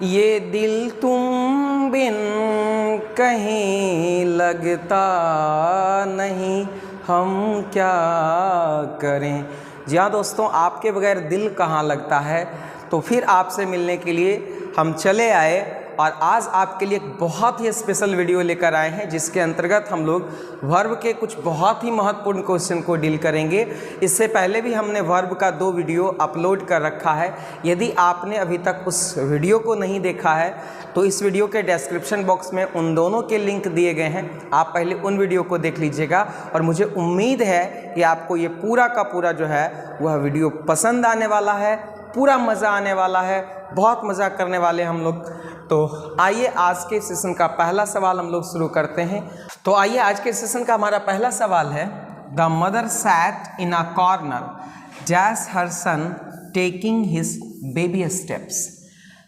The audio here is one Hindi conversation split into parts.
ये दिल तुम बिन कहीं लगता नहीं, हम क्या करें। जी हाँ दोस्तों, आपके बगैर दिल कहाँ लगता है। तो फिर आपसे मिलने के लिए हम चले आए और आज आपके लिए एक बहुत ही स्पेशल वीडियो लेकर आए हैं, जिसके अंतर्गत हम लोग वर्ब के कुछ बहुत ही महत्वपूर्ण क्वेश्चन को डील करेंगे। इससे पहले भी हमने वर्ब का 2 वीडियो अपलोड कर रखा है। यदि आपने अभी तक उस वीडियो को नहीं देखा है तो इस वीडियो के डिस्क्रिप्शन बॉक्स में उन दोनों के लिंक दिए गए हैं, आप पहले उन वीडियो को देख लीजिएगा। और मुझे उम्मीद है कि आपको ये पूरा का पूरा जो है वह वीडियो पसंद आने वाला है, पूरा मज़ा आने वाला है, बहुत मज़ा करने वाले हम लोग। तो आइए आज के सेशन का पहला सवाल हम लोग शुरू करते हैं। तो आइए आज के सेशन का हमारा पहला सवाल है, the mother sat in a corner dash her son taking his baby steps.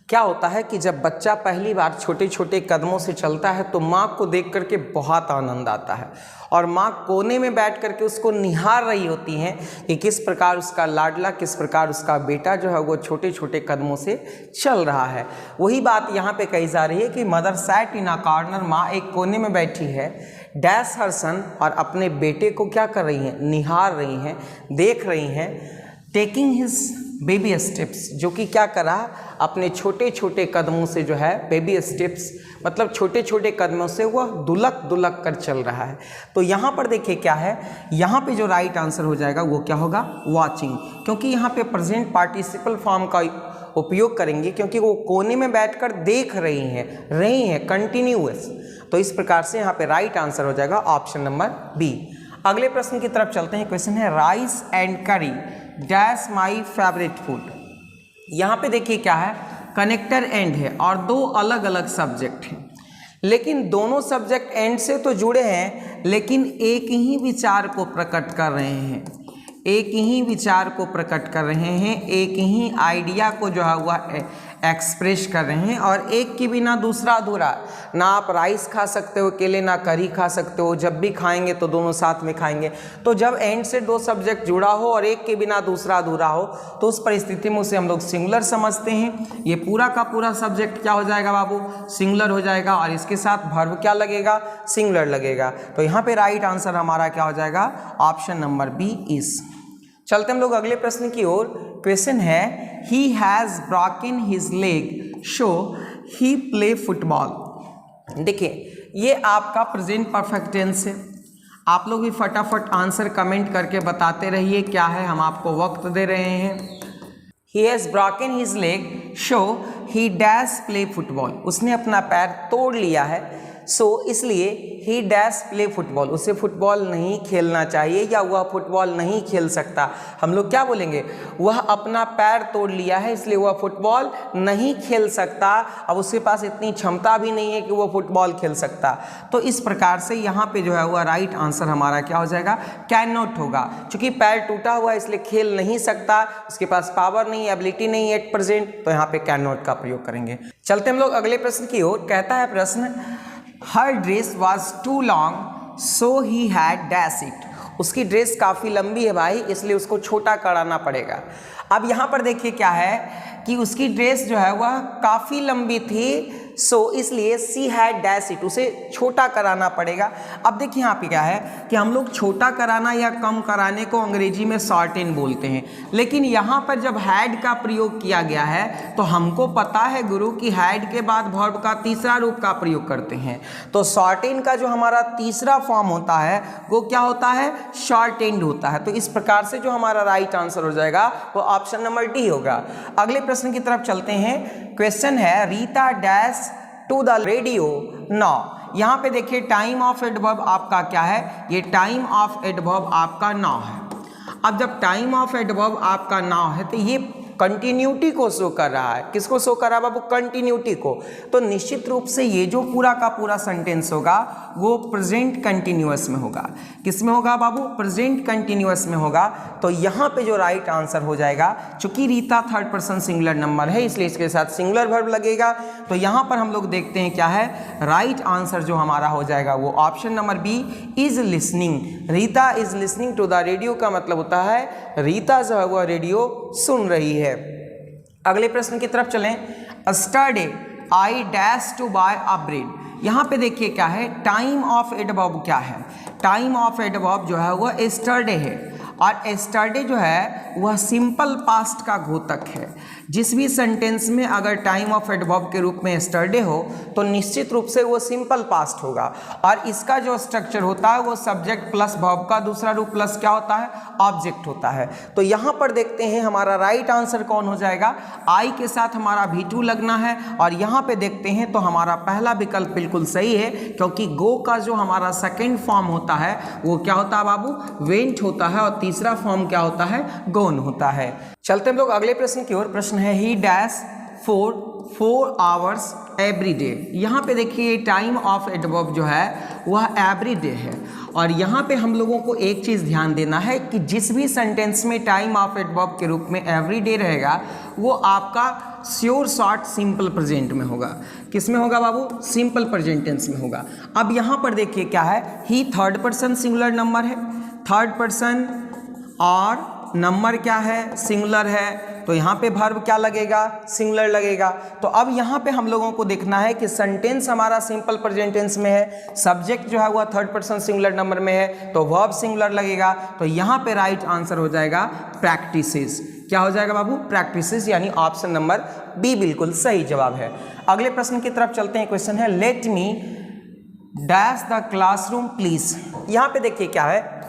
क्या होता है कि जब बच्चा पहली बार छोटे छोटे कदमों से चलता है तो माँ को देख करके बहुत आनंद आता है और माँ कोने में बैठ करके उसको निहार रही होती हैं कि किस प्रकार उसका लाडला, किस प्रकार उसका बेटा जो है वो छोटे छोटे कदमों से चल रहा है। वही बात यहाँ पे कही जा रही है कि mother sat in a corner, माँ एक कोने में बैठी है, डैश हर सन, और अपने बेटे को क्या कर रही हैं, निहार रही हैं, देख रही हैं। टेकिंग हिज बेबी स्टेप्स, जो कि क्या करा, अपने छोटे छोटे कदमों से जो है, बेबी स्टेप्स मतलब छोटे छोटे कदमों से वह दुलक दुलक कर चल रहा है। तो यहाँ पर देखिए क्या है, यहाँ पे जो राइट आंसर हो जाएगा वो क्या होगा, वॉचिंग, क्योंकि यहाँ पे प्रेजेंट पार्टिसिपल फॉर्म का उपयोग करेंगे, क्योंकि वो कोने में बैठकर देख रही हैं कंटिन्यूअस। तो इस प्रकार से यहाँ पे राइट आंसर हो जाएगा ऑप्शन नंबर बी। अगले प्रश्न की तरफ चलते हैं। क्वेश्चन है, राइस एंड करी डैश माई फेवरेट फूड। यहाँ पे देखिए क्या है, कनेक्टर एंड है और 2 अलग अलग सब्जेक्ट हैं, लेकिन दोनों सब्जेक्ट एंड से तो जुड़े हैं, लेकिन एक ही विचार को प्रकट कर रहे हैं, एक ही विचार को प्रकट कर रहे हैं, एक ही आइडिया को जो है वह एक्सप्रेस कर रहे हैं। और एक के बिना दूसरा अधूरा। ना आप राइस खा सकते हो अकेले, ना करी खा सकते हो, जब भी खाएंगे तो दोनों साथ में खाएंगे। तो जब एंड से 2 सब्जेक्ट जुड़ा हो और एक के बिना दूसरा अधूरा हो तो उस परिस्थिति में उसे हम लोग सिंगुलर समझते हैं। ये पूरा का पूरा सब्जेक्ट क्या हो जाएगा बाबू, सिंगुलर हो जाएगा, और इसके साथ वर्ब क्या लगेगा, सिंगुलर लगेगा। तो यहाँ पे राइट आंसर हमारा क्या हो जाएगा, ऑप्शन नंबर बी इज। चलते हम लोग अगले प्रश्न की ओर। क्वेश्चन है, he has broken his leg show he play football. देखिए ये आपका प्रेजेंट परफेक्ट टेंस है। आप लोग भी फटाफट आंसर कमेंट करके बताते रहिए क्या है, हम आपको वक्त दे रहे हैं। He has broken his leg show he dash play football, उसने अपना पैर तोड़ लिया है, सो इसलिए ही डैश प्ले फुटबॉल, उसे फुटबॉल नहीं खेलना चाहिए या वह फुटबॉल नहीं खेल सकता। हम लोग क्या बोलेंगे, वह अपना पैर तोड़ लिया है इसलिए वह फुटबॉल नहीं खेल सकता। अब उसके पास इतनी क्षमता भी नहीं है कि वह फुटबॉल खेल सकता। तो इस प्रकार से यहाँ पे जो है वह राइट आंसर हमारा क्या हो जाएगा, कैन नॉट होगा। चूंकि पैर टूटा हुआ है इसलिए खेल नहीं सकता, उसके पास पावर नहीं, एबिलिटी नहीं है एट प्रेजेंट, तो यहाँ पे कैन नॉट का प्रयोग करेंगे। चलते हम लोग अगले प्रश्न की ओर। कहता है प्रश्न, her dress was too long so he had dash it. उसकी ड्रेस काफ़ी लंबी है भाई, इसलिए उसको छोटा कराना पड़ेगा। अब यहाँ पर देखिए क्या है कि उसकी ड्रेस जो है वह काफ़ी लंबी थी, सो इसलिए सी हैड डैश इट, उसे छोटा कराना पड़ेगा। अब देखिए यहाँ पे क्या है कि हम लोग छोटा कराना या कम कराने को अंग्रेजी में शॉर्टेन बोलते हैं, लेकिन यहाँ पर जब हैड का प्रयोग किया गया है तो हमको पता है गुरु कि हैड के बाद वर्ब का तीसरा रूप का प्रयोग करते हैं। तो शॉर्टेन का जो हमारा तीसरा फॉर्म होता है वो क्या होता है, शॉर्टेन्ड होता है। तो इस प्रकार से जो हमारा राइट आंसर हो जाएगा वो ऑप्शन नंबर डी होगा। अगले प्रश्न की तरफ चलते हैं। क्वेश्चन है, Rita dash to the radio now. यहाँ पे देखिए टाइम ऑफ एडवर्ब आपका क्या है, ये टाइम ऑफ एडवर्ब आपका नाउ है। अब जब टाइम ऑफ एडवर्ब आपका नाउ है तो ये कंटिन्यूटी को शो कर रहा है। किसको शो कर रहा है बाबू, कंटिन्यूटी को। तो निश्चित रूप से ये जो पूरा का पूरा सेंटेंस होगा वो प्रेजेंट कंटिन्यूअस में होगा। किस में होगा बाबू, प्रेजेंट कंटिन्यूअस में होगा। तो यहाँ पे जो राइट आंसर हो जाएगा, चूंकि Rita third person singular number है इसलिए इसके साथ सिंगुलर वर्ब लगेगा। तो यहाँ पर हम लोग देखते हैं क्या है, राइट आंसर जो हमारा हो जाएगा वो option number B is listening. Rita is listening to the radio का मतलब होता है रीता जो है वह रेडियो सुन रही है। अगले प्रश्न की तरफ चलें। Yesterday I dash to buy a bread. यहाँ पे देखिए क्या है, टाइम ऑफ एडवर्ब क्या है, टाइम ऑफ एडवर्ब जो है वह स्टरडे है, और एस्टरडे जो है वह सिंपल पास्ट का घोतक है। जिस भी सेंटेंस में अगर टाइम ऑफ एडवर्ब के रूप में एस्टरडे हो तो निश्चित रूप से वो सिंपल पास्ट होगा, और इसका जो स्ट्रक्चर होता है वो सब्जेक्ट प्लस वर्ब का दूसरा रूप प्लस क्या होता है, ऑब्जेक्ट होता है। तो यहाँ पर देखते हैं हमारा राइट आंसर कौन हो जाएगा, आई के साथ हमारा V2 लगना है, और यहाँ पे देखते हैं तो हमारा पहला विकल्प बिल्कुल सही है, क्योंकि गो का जो हमारा सेकेंड फॉर्म होता है वो क्या होता है बाबू, वेंट होता है, और तीसरा फॉर्म क्या होता है, गोन होता है। चलते हम लोग अगले प्रश्न की ओर। प्रश्न है ही dash for 4 hours every day. यहाँ पे देखिए टाइम ऑफ एडवर्ब जो है वह एवरी डे है, और यहाँ पे हम लोगों को एक चीज़ ध्यान देना है कि जिस भी सेंटेंस में टाइम ऑफ एडवर्ब के रूप में एवरी डे रहेगा वो आपका श्योर शॉर्ट सिंपल प्रेजेंट में होगा। किस में होगा बाबू, सिंपल प्रेजेंट टेंस में होगा। अब यहाँ पर देखिए क्या है, ही थर्ड पर्सन सिंगुलर नंबर है, थर्ड पर्सन और नंबर क्या है, सिंगुलर है, तो यहाँ पे वर्ब क्या लगेगा, सिंगुलर लगेगा। तो अब यहाँ पे हम लोगों को देखना है कि सेंटेंस हमारा सिंपल प्रेजेंट टेंस में है, सब्जेक्ट जो है वह थर्ड पर्सन सिंगुलर नंबर में है, तो वर्ब सिंगुलर लगेगा। तो यहाँ पे राइट आंसर हो जाएगा प्रैक्टिसेस। क्या हो जाएगा बाबू, प्रैक्टिसेस, यानी ऑप्शन नंबर बी बिल्कुल सही जवाब है। अगले प्रश्न की तरफ चलते हैं। क्वेश्चन है let me dash the classroom please. यहाँ पे देखिए क्या है,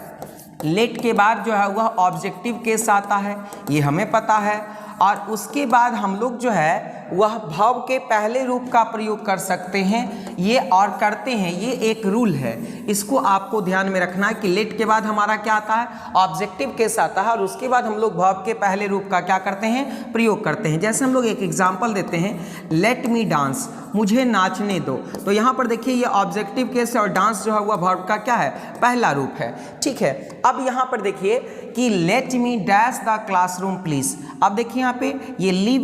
लेट के बाद जो है वह ऑब्जेक्टिव केस आता है, ये हमें पता है, और उसके बाद हम लोग जो है वह भाव के पहले रूप का प्रयोग कर सकते हैं, ये और करते हैं, ये एक रूल है। इसको आपको ध्यान में रखना है कि लेट के बाद हमारा क्या आता है, ऑब्जेक्टिव केस आता है, और उसके बाद हम लोग भाव के पहले रूप का क्या करते हैं, प्रयोग करते हैं। जैसे हम लोग एक एग्जाम्पल देते हैं, लेट मी डांस, मुझे नाचने दो। तो यहाँ पर देखिए ये ऑब्जेक्टिव केस है, और डांस जो है वह वर्ब का क्या है, पहला रूप है। ठीक है, अब यहाँ पर देखिए कि let me dash the classroom please. अब देखिए यहाँ पे ये लीव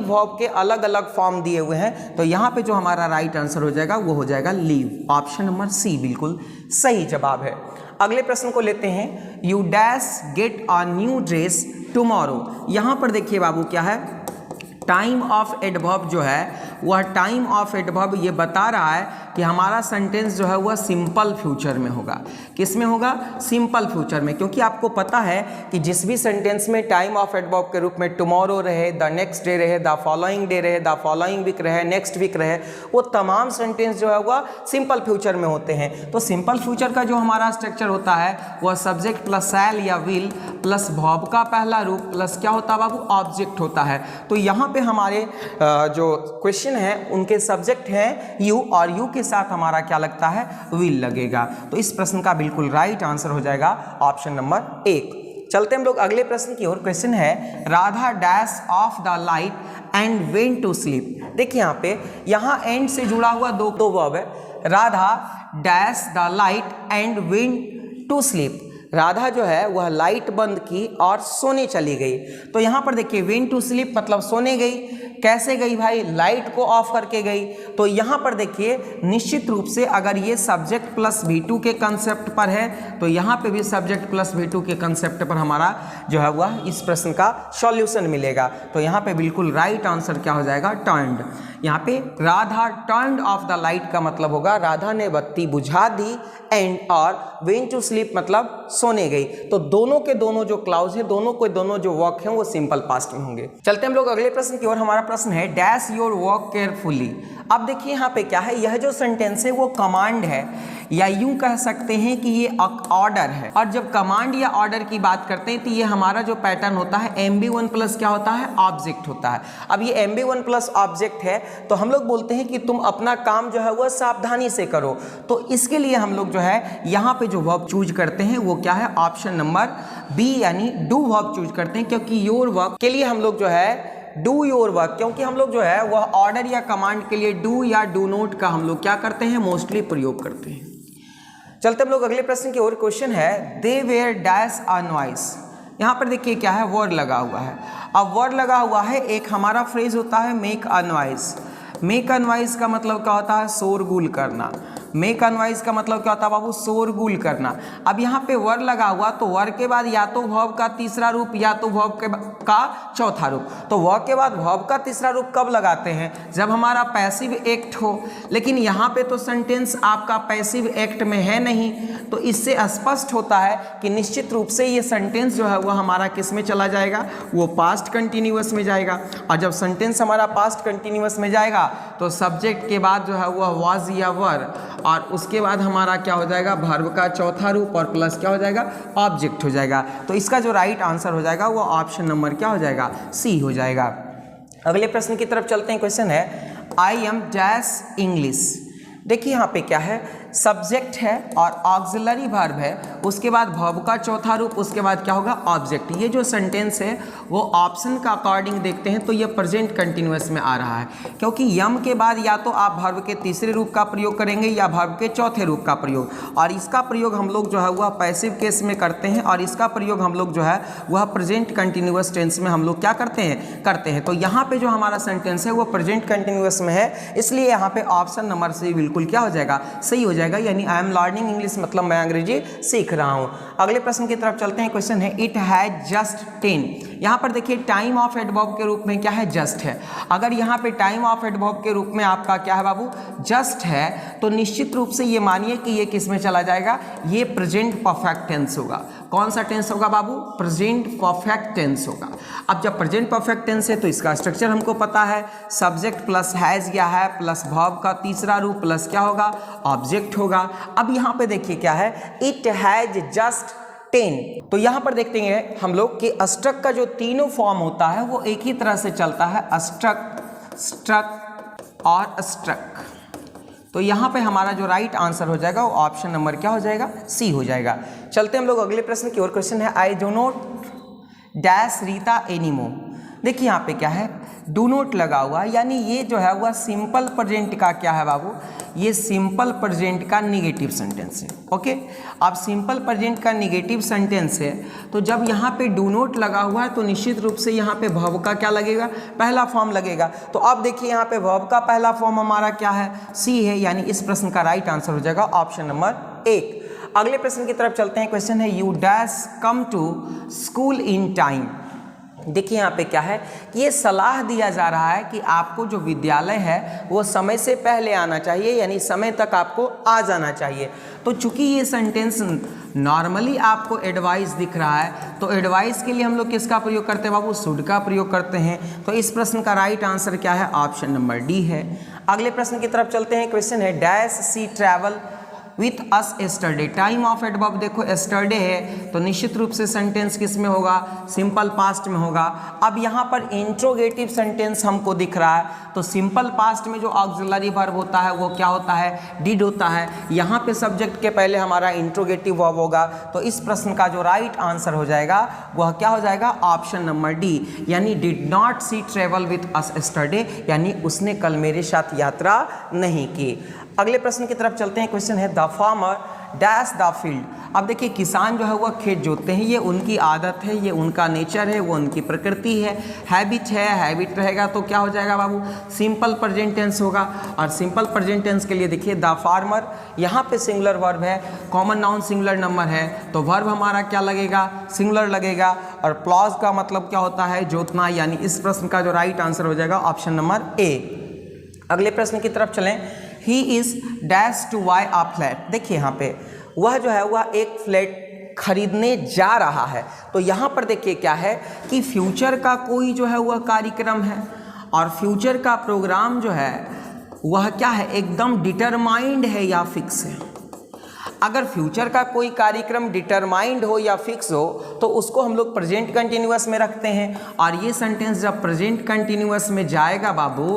वर्ब के अलग अलग फॉर्म दिए हुए हैं, तो यहाँ पे जो हमारा राइट आंसर हो जाएगा वो हो जाएगा लीव। ऑप्शन नंबर सी बिल्कुल सही जवाब है। अगले प्रश्न को लेते हैं, you dash get a new dress tomorrow. यहाँ पर देखिए बाबू क्या है, टाइम ऑफ एडवर्ब जो है वह टाइम ऑफ एडवर्ब ये बता रहा है कि हमारा सेंटेंस जो है वह सिंपल फ्यूचर में होगा। किस में होगा, सिंपल फ्यूचर में, क्योंकि आपको पता है कि जिस भी सेंटेंस में टाइम ऑफ एडवर्ब के रूप में टुमारो रहे, द नेक्स्ट डे रहे, द फॉलोइंग डे रहे, द फॉलोइंग वीक रहे, नेक्स्ट वीक रहे, वो तमाम सेंटेंस जो है वह सिंपल फ्यूचर में होते हैं। तो सिंपल फ्यूचर का जो हमारा स्ट्रक्चर होता है वह सब्जेक्ट प्लस शैल या विल प्लस वर्ब का पहला रूप प्लस क्या होता है बाबू, ऑब्जेक्ट होता है। तो यहाँ पे हमारे जो क्वेश्चन है उनके सब्जेक्ट हैं यू, और यू के साथ हमारा क्या लगता है, विल लगेगा। तो इस प्रश्न का बिल्कुल राइट आंसर हो जाएगा ऑप्शन नंबर 1। चलते हम लोग अगले प्रश्न की ओर। क्वेश्चन है Radha dash off the light and went to sleep. देखिए यहाँ पे यहाँ एंड से जुड़ा हुआ दो वर्ब है, Radha dash the light and went to sleep. Radha जो है वह लाइट बंद की और सोने चली गई। तो यहाँ पर देखिए वेंट टू स्लीप मतलब सोने गई। कैसे गई भाई, लाइट को ऑफ करके गई। तो यहाँ पर देखिए निश्चित रूप से अगर ये सब्जेक्ट प्लस V2 के कंसेप्ट पर है तो यहाँ पे भी सब्जेक्ट प्लस V2 के कंसेप्ट पर हमारा जो है वह इस प्रश्न का सॉल्यूशन मिलेगा। तो यहाँ पे बिल्कुल राइट आंसर क्या हो जाएगा, टर्न्ड। यहाँ पे Radha turned of the light का मतलब होगा राधा ने बत्ती बुझा दी, एंड और वेंट टू स्लीप मतलब सोने गई। तो दोनों के दोनों जो क्लाउज हैं, दोनों के दोनों जो वर्क हैं वो सिंपल पास्ट में होंगे। चलते हम लोग अगले प्रश्न की ओर। हमारा प्रश्न है डैश योर वर्क केयरफुली। अब देखिए यहाँ पे क्या है, यह जो सेंटेंस है वो कमांड है, या यूं कह सकते हैं कि ये ऑर्डर है। और जब कमांड या ऑर्डर की बात करते हैं तो ये हमारा जो पैटर्न होता है MB1 प्लस क्या होता है, ऑब्जेक्ट होता है। अब ये MB1 प्लस ऑब्जेक्ट है तो हम लोग बोलते हैं कि तुम अपना काम जो है वह सावधानी से करो। तो इसके लिए हम लोग जो है यहाँ पे जो वर्ब चूज करते हैं वो क्या है, ऑप्शन नंबर बी यानी डू वर्ब चूज करते हैं, क्योंकि योर वर्क के लिए हम लोग जो है डू योर वर्क, क्योंकि हम लोग जो है वह ऑर्डर या कमांड के लिए डू या डू नोट का हम लोग क्या करते हैं, मोस्टली प्रयोग करते हैं। चलते हम लोग अगले प्रश्न की ओर। क्वेश्चन है दे वेयर डैश अ नॉइस। यहाँ पर देखिए क्या है, वर्ड लगा हुआ है। अब वर्ड लगा हुआ है, एक हमारा फ्रेज होता है make a noise. Make a noise का मतलब क्या होता है, शोरगुल करना। मेक अनवाइज का मतलब क्या होता है बाबू, शोरगुल करना। अब यहाँ पे वर लगा हुआ तो वर के बाद या तो वर्ब का तीसरा रूप या तो वर्ब का चौथा रूप। तो वर्ब के बाद वर्ब का तीसरा रूप कब लगाते हैं, जब हमारा पैसिव एक्ट हो। लेकिन यहाँ पे तो सेंटेंस आपका पैसिव एक्ट में है नहीं, तो इससे स्पष्ट होता है कि निश्चित रूप से ये सेंटेंस जो है वह हमारा किस में चला जाएगा, वो पास्ट कंटिन्यूअस में जाएगा। और जब सेंटेंस हमारा पास्ट कंटिन्यूअस में जाएगा तो सब्जेक्ट के बाद जो है वह वाज या वर, और उसके बाद हमारा क्या हो जाएगा, वर्ब का चौथा रूप और प्लस क्या हो जाएगा, ऑब्जेक्ट हो जाएगा। तो इसका जो राइट आंसर हो जाएगा वो ऑप्शन नंबर क्या हो जाएगा, सी हो जाएगा। अगले प्रश्न की तरफ चलते हैं। क्वेश्चन है आई एम डैश इंग्लिश। देखिए यहाँ पे क्या है, सब्जेक्ट है और ऑक्सिलरी वर्ब है, उसके बाद वर्ब का चौथा रूप, उसके बाद क्या होगा, ऑब्जेक्ट। ये जो सेंटेंस है वो ऑप्शन का अकॉर्डिंग देखते हैं तो ये प्रेजेंट कंटिन्यूअस में आ रहा है, क्योंकि यम के बाद या तो आप वर्ब के तीसरे रूप का प्रयोग करेंगे या वर्ब के चौथे रूप का प्रयोग, और इसका प्रयोग हम लोग जो है वह पैसिव केस में करते हैं, और इसका प्रयोग हम लोग जो है वह प्रेजेंट कंटिन्यूअस टेंस में हम लोग क्या करते हैं। तो यहाँ पे जो हमारा सेंटेंस है वो प्रेजेंट कंटिन्यूअस में है, इसलिए यहाँ पे ऑप्शन नंबर सी बिल्कुल क्या हो जाएगा, सही हो जाएगा। यानी आई एम लर्निंग इंग्लिश मतलब मैं अंग्रेजी सीख रहा हूँ। अगले प्रश्न की तरफ चलते हैं। क्वेश्चन है इट हैज जस्ट 10। यहाँ पर देखिए टाइम ऑफ एडवर्ब के रूप में क्या है, जस्ट है। अगर यहाँ पे टाइम ऑफ एडवर्ब के रूप में आपका क्या है बाबू, जस्ट है, तो निश्चित रूप से ये मानिए कि ये किस में चला जाएगा, ये प्रेजेंट परफेक्ट टेंस होगा। कौन सा टेंस होगा बाबू, प्रेजेंट परफेक्ट टेंस होगा। अब जब प्रेजेंट परफेक्ट टेंस है तो इसका स्ट्रक्चर हमको पता है, सब्जेक्ट प्लस हैज या है प्लस वर्ब का तीसरा रूप प्लस क्या होगा, ऑब्जेक्ट होगा। अब यहाँ पे देखिए क्या है, इट हैज जस्ट 10। तो यहाँ पर देखते हैं हम लोग कि अस्ट्रक का जो तीनों फॉर्म होता है वो एक ही तरह से चलता है, अस्ट्रक, स्ट्रक और स्ट्रक। तो यहाँ पे हमारा जो राइट आंसर हो जाएगा वो ऑप्शन नंबर क्या हो जाएगा, सी हो जाएगा। चलते हम लोग अगले प्रश्न की ओर। क्वेश्चन है I do not dash Rita anymore. देखिए यहाँ पे क्या है, डू नॉट लगा हुआ, यानी ये जो है वह सिंपल प्रेजेंट का क्या है बाबू, ये सिंपल प्रेजेंट का निगेटिव सेंटेंस है। ओके, अब सिंपल प्रेजेंट का निगेटिव सेंटेंस है तो जब यहाँ पे डू नॉट लगा हुआ है तो निश्चित रूप से यहाँ पे वर्ब का क्या लगेगा, पहला फॉर्म लगेगा। तो अब देखिए यहाँ पे वर्ब का पहला फॉर्म हमारा क्या है, सी है, यानी इस प्रश्न का राइट आंसर हो जाएगा ऑप्शन नंबर 1। अगले प्रश्न की तरफ चलते हैं। क्वेश्चन है you dash come to school in time. देखिए यहाँ पे क्या है, ये सलाह दिया जा रहा है कि आपको जो विद्यालय है वो समय से पहले आना चाहिए, यानी समय तक आपको आ जाना चाहिए। तो चूंकि ये सेंटेंस नॉर्मली आपको एडवाइस दिख रहा है तो एडवाइस के लिए हम लोग किसका प्रयोग करते हैं बाबू, शुड का प्रयोग करते हैं। तो इस प्रश्न का राइट आंसर क्या है, ऑप्शन नंबर डी है। अगले प्रश्न की तरफ चलते हैं। क्वेश्चन है dash see travel with us yesterday. Time of adverb देखो एस्टरडे है तो निश्चित रूप से सेंटेंस किस में होगा, सिंपल पास्ट में होगा। अब यहाँ पर इंट्रोगेटिव सेंटेंस हमको दिख रहा है तो सिंपल पास्ट में जो ऑक्सिलरी वर्ब होता है वो क्या होता है, डिड होता है। यहाँ पे सब्जेक्ट के पहले हमारा इंट्रोगेटिव वर्ब होगा। तो इस प्रश्न का जो राइट आंसर हो जाएगा वह क्या हो जाएगा, ऑप्शन नंबर डी, यानी did not see travel with us yesterday, यानी उसने कल मेरे साथ यात्रा नहीं की। अगले प्रश्न की तरफ चलते हैं। क्वेश्चन है the farmer dash the field. अब देखिए किसान जो है वह खेत जोतते हैं, ये उनकी आदत है, ये उनका नेचर है, वो उनकी प्रकृति है, हैबिट है, हैबिट रहेगा तो क्या हो जाएगा बाबू, सिंपल प्रेजेंट टेंस होगा। और सिंपल प्रेजेंट टेंस के लिए देखिए द फार्मर, यहाँ पे सिंगुलर वर्ब है, कॉमन नाउन सिंगुलर नंबर है तो वर्ब हमारा क्या लगेगा, सिंगुलर लगेगा। और प्लॉज का मतलब क्या होता है, जोतना, यानी इस प्रश्न का जो राइट आंसर हो जाएगा ऑप्शन नंबर ए। अगले प्रश्न की तरफ चलें। He is dash to buy a flat. देखिए यहाँ पे वह जो है वह एक फ्लैट खरीदने जा रहा है। तो यहाँ पर देखिए क्या है कि फ्यूचर का कोई जो है वह कार्यक्रम है, और फ्यूचर का प्रोग्राम जो है वह क्या है, एकदम डिटरमाइंड है या फिक्स है। अगर फ्यूचर का कोई कार्यक्रम डिटरमाइंड हो या फिक्स हो तो उसको हम लोग प्रेजेंट कंटिन्यूअस में रखते हैं। और ये सेंटेंस जब प्रेजेंट कंटिन्यूअस में जाएगा बाबू,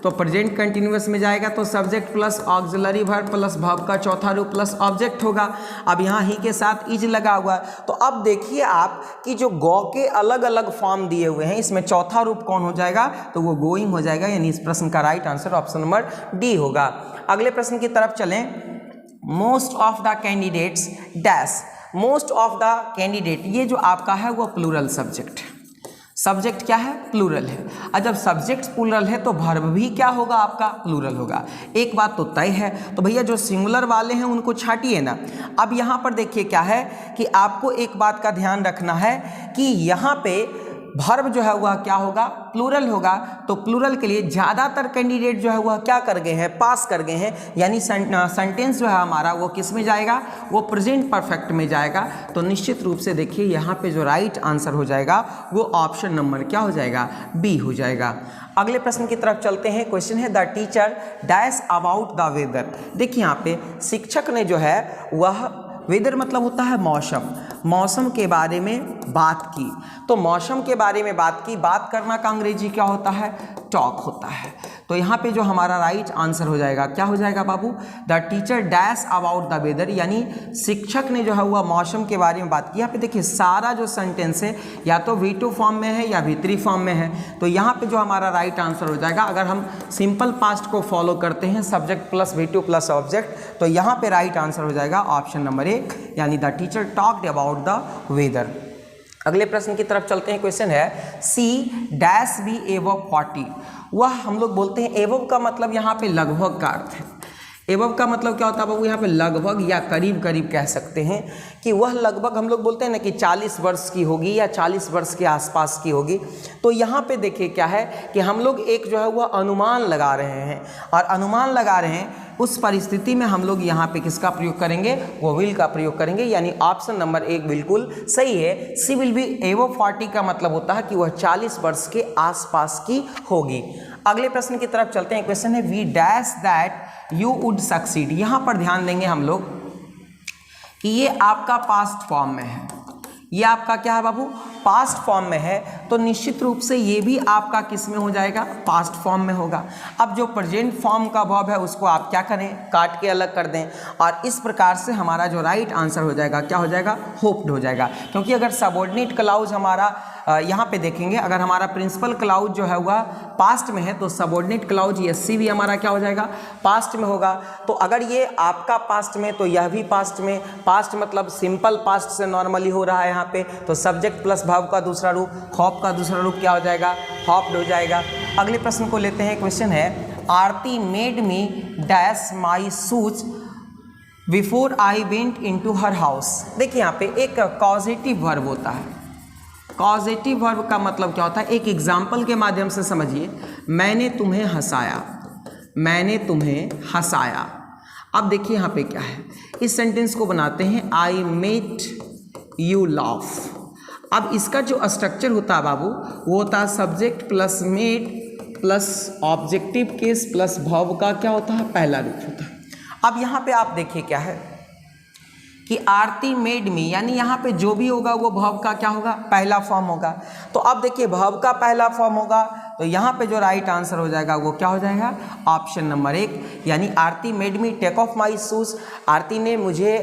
तो प्रेजेंट कंटिन्यूअस में जाएगा तो subject plus auxiliary verb plus verb का चौथा रूप प्लस ऑब्जेक्ट होगा। अब यहाँ ही के साथ इज लगा हुआ। तो अब देखिए आप कि जो गो के अलग अलग फॉर्म दिए हुए हैं, इसमें चौथा रूप कौन हो जाएगा, तो वो गोइंग हो जाएगा, यानी इस प्रश्न का right answer option number D होगा। अगले प्रश्न की तरफ चलें। Most of the candidates dash. Most of the candidate, ये जो आपका है वो प्लूरल सब्जेक्ट है। सब्जेक्ट क्या है, प्लूरल है। और जब सब्जेक्ट प्लूरल है तो वर्ब भी क्या होगा, आपका प्लूरल होगा। एक बात तो तय है। तो भैया जो सिंगुलर वाले हैं उनको छाटिए ना। अब यहाँ पर देखिए क्या है कि आपको एक बात का ध्यान रखना है कि यहाँ पे वर्ब जो है वह क्या होगा, प्लूरल होगा। तो प्लूरल के लिए ज़्यादातर कैंडिडेट जो है वह क्या कर गए हैं, पास कर गए हैं। यानी सेंटेंस जो है हमारा वो किस में जाएगा, वो प्रेजेंट परफेक्ट में जाएगा। तो निश्चित रूप से देखिए यहाँ पे जो राइट आंसर हो जाएगा वो ऑप्शन नंबर क्या हो जाएगा, बी हो जाएगा। अगले प्रश्न की तरफ चलते हैं। क्वेश्चन है the teacher dash about the weather. देखिए यहाँ पे शिक्षक ने जो है वह, वेदर मतलब होता है मौसम, मौसम के बारे में बात की। तो मौसम के बारे में बात की, बात करना का अंग्रेजी क्या होता है, टॉक होता है। तो यहाँ पे जो हमारा राइट आंसर हो जाएगा क्या हो जाएगा बाबू, the teacher dash about the weather, यानी शिक्षक ने जो है वह मौसम के बारे में बात की। यहाँ पे देखिए सारा जो सेंटेंस है या तो V2 फॉर्म में है या V3 फॉर्म में है। तो यहाँ पे जो हमारा राइट आंसर हो जाएगा, अगर हम सिंपल पास्ट को फॉलो करते हैं, subject plus V2 plus object, तो यहाँ पे राइट आंसर हो जाएगा ऑप्शन नंबर 1, यानी the teacher talked about the weather. अगले प्रश्न की तरफ चलते हैं। क्वेश्चन है सी डैश बी एवव 40। वह हम लोग बोलते हैं, एवव का मतलब यहाँ पे लगभग का अर्थ है। एवव का मतलब क्या होता है बाबू, यहाँ पे लगभग या करीब करीब कह सकते हैं कि वह लगभग, हम लोग बोलते हैं ना कि 40 वर्ष की होगी या 40 वर्ष के आसपास की होगी। तो यहाँ पे देखिए क्या है कि हम लोग एक जो है वह अनुमान लगा रहे हैं, और अनुमान लगा रहे हैं उस परिस्थिति में हम लोग यहाँ पे किसका प्रयोग करेंगे, वो विल का प्रयोग करेंगे। यानी ऑप्शन नंबर 1 बिल्कुल सही है। सी विल बी एवव 40 का मतलब होता है कि वह 40 वर्ष के आसपास की होगी। अगले प्रश्न की तरफ चलते हैं। क्वेश्चन है we dash that you would succeed. यहाँ पर ध्यान देंगे हम लोग कि ये आपका पास्ट फॉर्म में है, ये आपका क्या है बाबू, पास्ट फॉर्म में है। तो निश्चित रूप से ये भी आपका किस में हो जाएगा, पास्ट फॉर्म में होगा। अब जो प्रेजेंट फॉर्म का वर्ब है उसको आप क्या करें, काट के अलग कर दें, और इस प्रकार से हमारा जो राइट आंसर हो जाएगा क्या हो जाएगा, होप्ड हो जाएगा। क्योंकि अगर सबऑर्डिनेट क्लाउज हमारा यहाँ पे देखेंगे, अगर हमारा प्रिंसिपल क्लाउज जो है वह पास्ट में है तो सबऑर्डिनेट क्लाउज एससी भी हमारा क्या हो जाएगा, पास्ट में होगा। तो अगर ये आपका पास्ट में तो यह भी पास्ट में, पास्ट मतलब सिंपल पास्ट से नॉर्मली हो रहा है यहाँ पे। तो सब्जेक्ट प्लस वर्ब का दूसरा रूप, होप का दूसरा रूप क्या हो जाएगा, होप्ड हो जाएगा। अगले प्रश्न को लेते हैं। क्वेश्चन है Aarti made me dash my shoes before I went into her house. देखिए यहाँ पे एक कॉजेटिव वर्ब होता है। कॉजेटिव वर्ब का मतलब क्या होता है, एक एग्जाम्पल के माध्यम से समझिए। मैंने तुम्हें हंसाया, मैंने तुम्हें हंसाया। अब देखिए यहाँ पे क्या है, इस सेंटेंस को बनाते हैं आई मेड यू लाफ। अब इसका जो स्ट्रक्चर होता है बाबू, वो होता है subject plus made plus objective case plus verb का क्या होता है, पहला रूप होता है। अब यहाँ पे आप देखिए क्या है कि आरती मेड मी, यानी यहाँ पे जो भी होगा वो वर्ब का क्या होगा, पहला फॉर्म होगा। तो अब देखिए वर्ब का पहला फॉर्म होगा, तो यहाँ पे जो राइट आंसर हो जाएगा वो क्या हो जाएगा, ऑप्शन नंबर 1, यानी Aarti made me take off my shoes. Aarti ने मुझे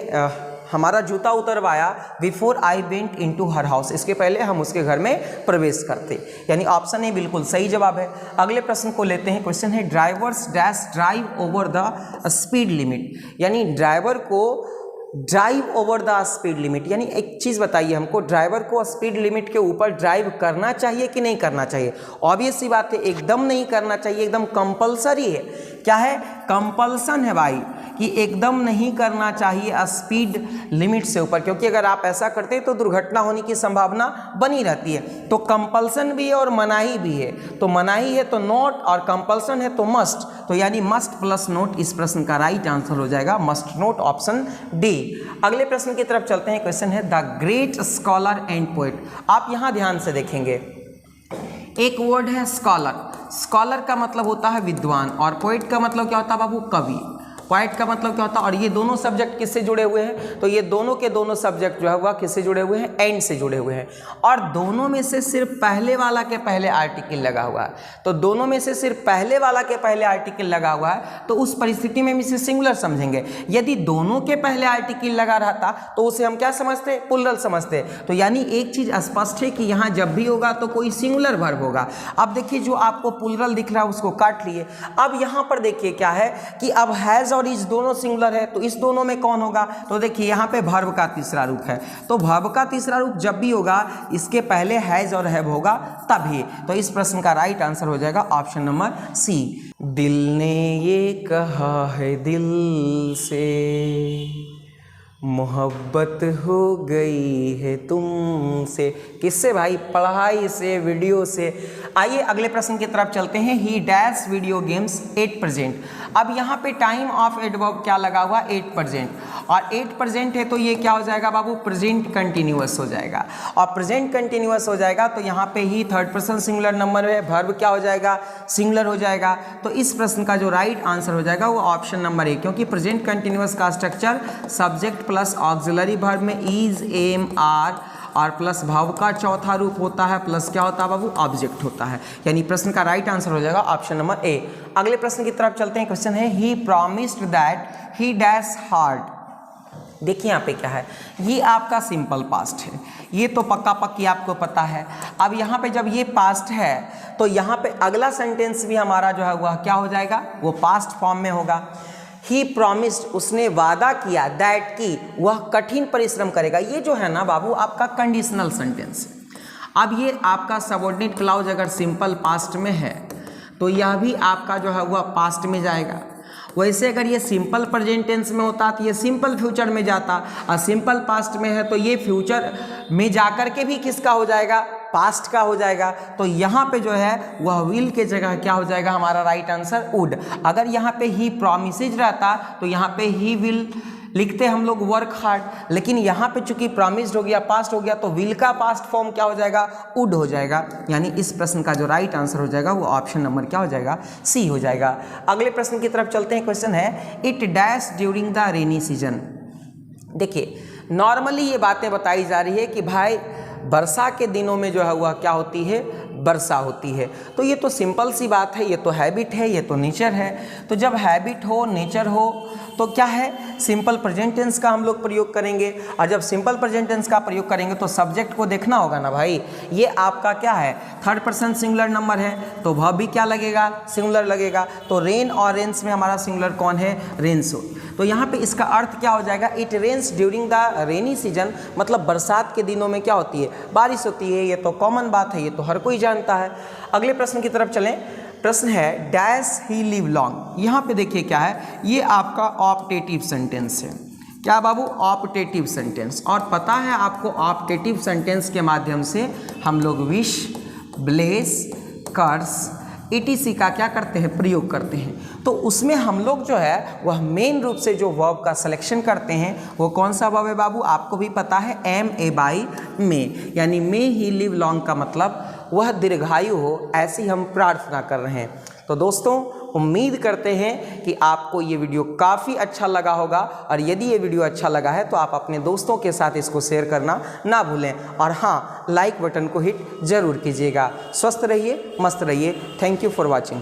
हमारा जूता उतरवाया before I went into her house, इसके पहले हम उसके घर में प्रवेश करते। यानी ऑप्शन ए बिल्कुल सही जवाब है। अगले प्रश्न को लेते हैं। क्वेश्चन है drivers dash drive over the speed limit. यानी ड्राइवर को drive over the speed limit, यानी एक चीज़ बताइए हमको, ड्राइवर को स्पीड लिमिट के ऊपर ड्राइव करना चाहिए कि नहीं करना चाहिए। ऑब्वियस सी बात है, एकदम नहीं करना चाहिए, एकदम कंपलसरी है। क्या है, कंपल्सन है भाई, कि एकदम नहीं करना चाहिए स्पीड लिमिट से ऊपर, क्योंकि अगर आप ऐसा करते हैं तो दुर्घटना होने की संभावना बनी रहती है। तो कंपल्सन भी है और मनाही भी है। तो मनाही है तो नोट, और कंपल्सन है तो मस्ट। तो यानी मस्ट प्लस नोट इस प्रश्न का राइट आंसर हो जाएगा, मस्ट नोट, ऑप्शन डी। अगले प्रश्न की तरफ चलते हैं। क्वेश्चन है the great scholar and poet. आप यहाँ ध्यान से देखेंगे, एक वर्ड है स्कॉलर। स्कॉलर का मतलब होता है विद्वान, और पोएट का मतलब क्या होता है बाबू, कवि। पोएट का मतलब क्या होता है, और ये दोनों सब्जेक्ट किससे जुड़े हुए हैं, तो ये दोनों के दोनों सब्जेक्ट जो है वह किससे जुड़े हुए हैं, एंड से जुड़े हुए हैं। और दोनों में से सिर्फ पहले वाला के पहले आर्टिकल लगा हुआ है। तो दोनों में से सिर्फ पहले वाला के पहले आर्टिकल लगा हुआ है, तो उस परिस्थिति में हम इसे सिंगुलर समझेंगे। यदि दोनों के पहले आर्टिकल लगा रहता तो उसे हम क्या समझते, प्लूरल समझते। तो यानी एक चीज स्पष्ट है कि यहाँ जब भी होगा तो कोई सिंगुलर वर्ब होगा। अब देखिए जो आपको प्लूरल दिख रहा है उसको काट लिए। अब यहाँ पर देखिए क्या है कि अब हैज हैज़ और इज दोनों सिंगुलर है, तो इस दोनों में कौन होगा? तो देखिए यहाँ पे वर्ब का तीसरा रूप है, तो वर्ब का तीसरा रूप जब भी होगा इसके पहले हैज़ और हैव होगा तभी। तो इस प्रश्न का राइट आंसर हो जाएगा ऑप्शन नंबर सी। दिल ने ये कहा है दिल से, मोहब्बत हो गई है तुमसे। किससे भाई? पढ़ाई से, वीडियो से। आइए अगले प्रश्न की तरफ चलते हैं। ही dash video games at present. अब यहाँ पे टाइम ऑफ एडवर्ब क्या लगा हुआ? एट प्रेजेंट, और एट प्रेजेंट है तो ये क्या हो जाएगा बाबू? प्रेजेंट कंटिन्यूअस हो जाएगा, और प्रेजेंट कंटिन्यूअस हो जाएगा तो यहाँ पे ही थर्ड पर्सन सिंगुलर नंबर है, वर्ब क्या हो जाएगा? सिंगुलर हो जाएगा। तो इस प्रश्न का जो राइट आंसर हो जाएगा वो ऑप्शन नंबर ए, क्योंकि प्रेजेंट कंटिन्यूअस का structure subject plus auxiliary verb में इज, एम, आर और प्लस भाव का चौथा रूप होता है, प्लस क्या होता है बाबू? ऑब्जेक्ट होता है। यानी प्रश्न का राइट आंसर हो जाएगा ऑप्शन नंबर ए। अगले प्रश्न की तरफ चलते हैं। क्वेश्चन है he promised that he dash hard. देखिए यहाँ पे क्या है, ये आपका सिंपल पास्ट है, ये तो पक्का पक्की आपको पता है। अब यहाँ पे जब ये पास्ट है तो यहाँ पे अगला सेंटेंस भी हमारा जो है वह क्या हो जाएगा? वो पास्ट फॉर्म में होगा। ही प्रॉमिस्ड, उसने वादा किया, दैट की वह कठिन परिश्रम करेगा। ये जो है ना बाबू आपका कंडीशनल सेंटेंस है। अब ये आपका सबऑर्डिनेट क्लाउज अगर सिंपल पास्ट में है तो यह भी आपका जो है वह पास्ट में जाएगा। वैसे अगर ये सिंपल प्रेजेंट टेंस में होता तो ये सिंपल फ्यूचर में जाता, और सिंपल पास्ट में है तो ये फ्यूचर में जाकर के भी किसका हो जाएगा? पास्ट का हो जाएगा। तो यहाँ पे जो है वह विल के जगह क्या हो जाएगा हमारा राइट आंसर? वुड। अगर यहाँ पे ही प्रॉमिसेज रहता तो यहाँ पे ही विल लिखते हम लोग वर्क हार्ड, लेकिन यहाँ पे चूंकि प्रॉमिस्ड हो गया, पास्ट हो गया, तो विल का पास्ट फॉर्म क्या हो जाएगा? वुड हो जाएगा। यानी इस प्रश्न का जो राइट आंसर हो जाएगा वो ऑप्शन नंबर क्या हो जाएगा? सी हो जाएगा। अगले प्रश्न की तरफ चलते हैं। क्वेश्चन है it dash during the rainy season. देखिए नॉर्मली ये बातें बताई जा रही है कि भाई वर्षा के दिनों में जो है वह क्या होती है? वर्षा होती है। तो ये तो सिंपल सी बात है, ये तो हैबिट है, ये तो नेचर है। तो जब हैबिट हो, नेचर हो, तो क्या है? सिंपल प्रेजेंट टेंस का हम लोग प्रयोग करेंगे, और जब सिंपल प्रेजेंट टेंस का प्रयोग करेंगे तो सब्जेक्ट को देखना होगा ना भाई। ये आपका क्या है? थर्ड पर्सन सिंगुलर नंबर है, तो वह भी क्या लगेगा? सिंगुलर लगेगा। तो रेन और रेन्स में हमारा सिंगुलर कौन है? रेन्स। तो यहाँ पे इसका अर्थ क्या हो जाएगा? It rains during the rainy season, मतलब बरसात के दिनों में क्या होती है? बारिश होती है। ये तो कॉमन बात है, ये तो हर कोई जानता है। अगले प्रश्न की तरफ चलें। प्रश्न है डैश ही लिव लॉन्ग। यहाँ पे देखिए क्या है, ये आपका ऑप्टेटिव सेंटेंस है। क्या बाबू? Optative sentence. और पता है आपको ऑप्टेटिव सेंटेंस के माध्यम से हम लोग विश, ब्लेस, कर्स, etc का क्या करते हैं? प्रयोग करते हैं। तो उसमें हम लोग जो है वह मेन रूप से जो वर्ब का सिलेक्शन करते हैं वो कौन सा वर्ब है बाबू? आपको भी पता है, एम ए बाई में, यानी मे ही लिव लॉन्ग का मतलब वह दीर्घायु हो, ऐसी हम प्रार्थना कर रहे हैं। तो दोस्तों उम्मीद करते हैं कि आपको ये वीडियो काफ़ी अच्छा लगा होगा, और यदि ये वीडियो अच्छा लगा है तो आप अपने दोस्तों के साथ इसको शेयर करना ना भूलें, और हाँ लाइक बटन को हिट जरूर कीजिएगा। स्वस्थ रहिए, मस्त रहिए। Thank you for watching.